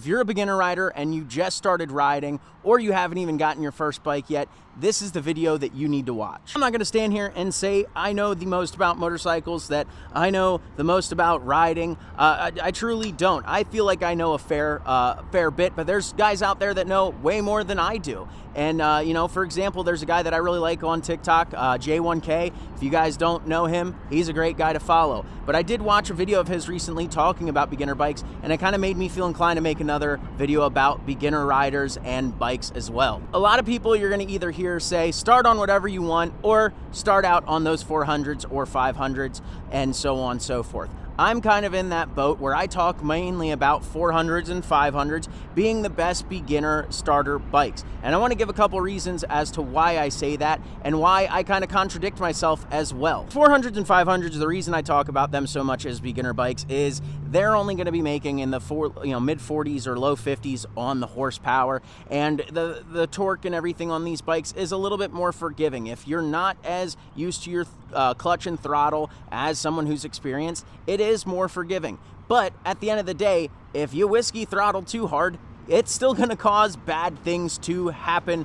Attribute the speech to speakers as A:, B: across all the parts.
A: If you're a beginner rider and you just started riding, or you haven't even gotten your first bike yet, this is the video that you need to watch. I'm not gonna stand here and say I know the most about motorcycles, that I know the most about riding. I truly don't. I feel like I know a fair bit, but there's guys out there that know way more than I do. And you know, for example, there's a guy that I really like on TikTok, J1K. If you guys don't know him, he's a great guy to follow. But I did watch a video of his recently talking about beginner bikes, and it kind of made me feel inclined to make another video about beginner riders and bikes as well. A lot of people you're gonna either hear say, start on whatever you want, or start out on those 400s or 500s, and so on and so forth. I'm kind of in that boat where I talk mainly about 400s and 500s being the best beginner starter bikes. And I want to give a couple reasons as to why I say that and why I kind of contradict myself as well. 400s and 500s, the reason I talk about them so much as beginner bikes is they're only going to be making in the mid 40s or low 50s on the horsepower, and the torque and everything on these bikes is a little bit more forgiving. If you're not as used to your clutch and throttle as someone who's experienced, it is more forgiving. But at the end of the day, if you whiskey throttle too hard, it's still going to cause bad things to happen,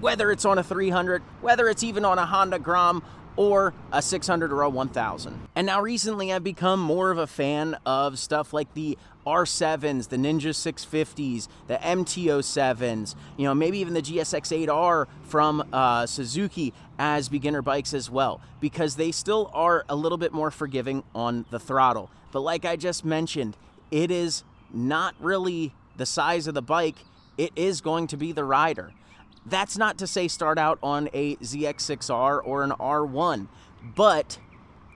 A: whether it's on a 300, whether it's even on a Honda Grom or a 600 or a 1000. And now recently I've become more of a fan of stuff like the R7s, the Ninja 650s, the MT-07s, you know, maybe even the GSX-8R from Suzuki as beginner bikes as well, because they still are a little bit more forgiving on the throttle. But like I just mentioned, it is not really the size of the bike, it is going to be the rider. That's not to say start out on a ZX6R or an R1, but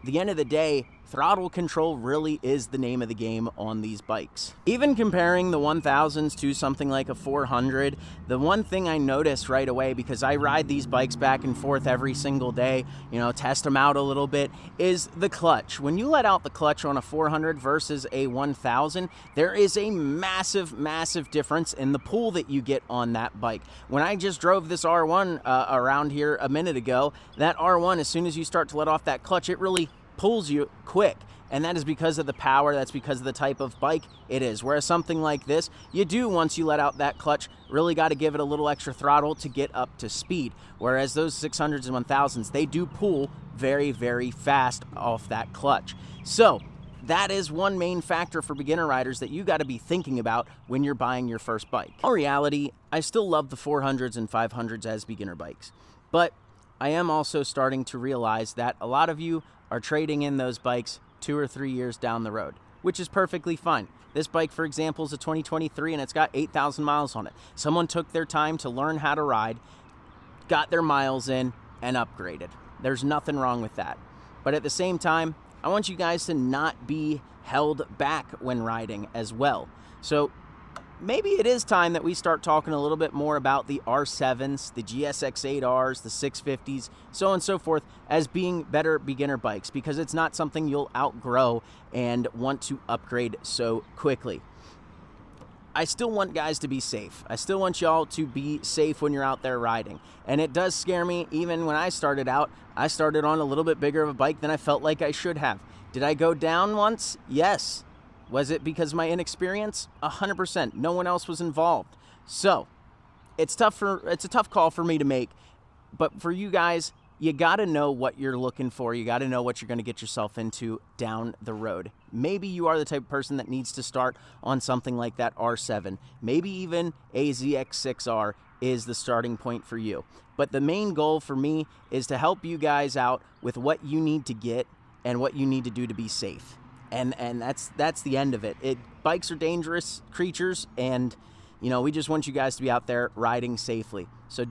A: at the end of the day, throttle control really is the name of the game on these bikes. Even comparing the 1000s to something like a 400, the one thing I noticed right away, because I ride these bikes back and forth every single day, you know, test them out a little bit, is the clutch. When you let out the clutch on a 400 versus a 1000, there is a massive, massive difference in the pull that you get on that bike. When I just drove this R1 around here a minute ago, that R1, as soon as you start to let off that clutch, it really pulls you quick, and that is because of the power, that's because of the type of bike it is. Whereas something like this, you do, once you let out that clutch, really got to give it a little extra throttle to get up to speed. Whereas those 600s and 1000s, they do pull very, very fast off that clutch. So that is one main factor for beginner riders that you got to be thinking about when you're buying your first bike. In reality, I still love the 400s and 500s as beginner bikes, but I am also starting to realize that a lot of you are trading in those bikes 2 or 3 years down the road, which is perfectly fine. This bike, for example, is a 2023 and it's got 8,000 miles on it. Someone took their time to learn how to ride, got their miles in, and upgraded. There's nothing wrong with that. But at the same time, I want you guys to not be held back when riding as well. So maybe it is time that we start talking a little bit more about the R7s, the GSX-8Rs, the 650s, so on and so forth, as being better beginner bikes, because it's not something you'll outgrow and want to upgrade so quickly. I still want guys to be safe. I still want y'all to be safe when you're out there riding. And it does scare me. Even when I started out, I started on a little bit bigger of a bike than I felt like I should have. Did I go down once? Yes. Was it because of my inexperience? 100%. No one else was involved. So it's a tough call for me to make. But for you guys, you got to know what you're looking for. You got to know what you're going to get yourself into down the road. Maybe you are the type of person that needs to start on something like that R7. Maybe even a ZX6R is the starting point for you. But the main goal for me is to help you guys out with what you need to get and what you need to do to be safe. And that's the end of it. Bikes are dangerous creatures, and you know, we just want you guys to be out there riding safely. So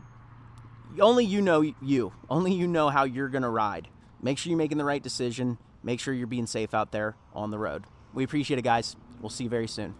A: only you know how you're gonna ride. Make sure you're making the right decision. Make sure you're being safe out there on the road. We appreciate it, guys. We'll see you very soon.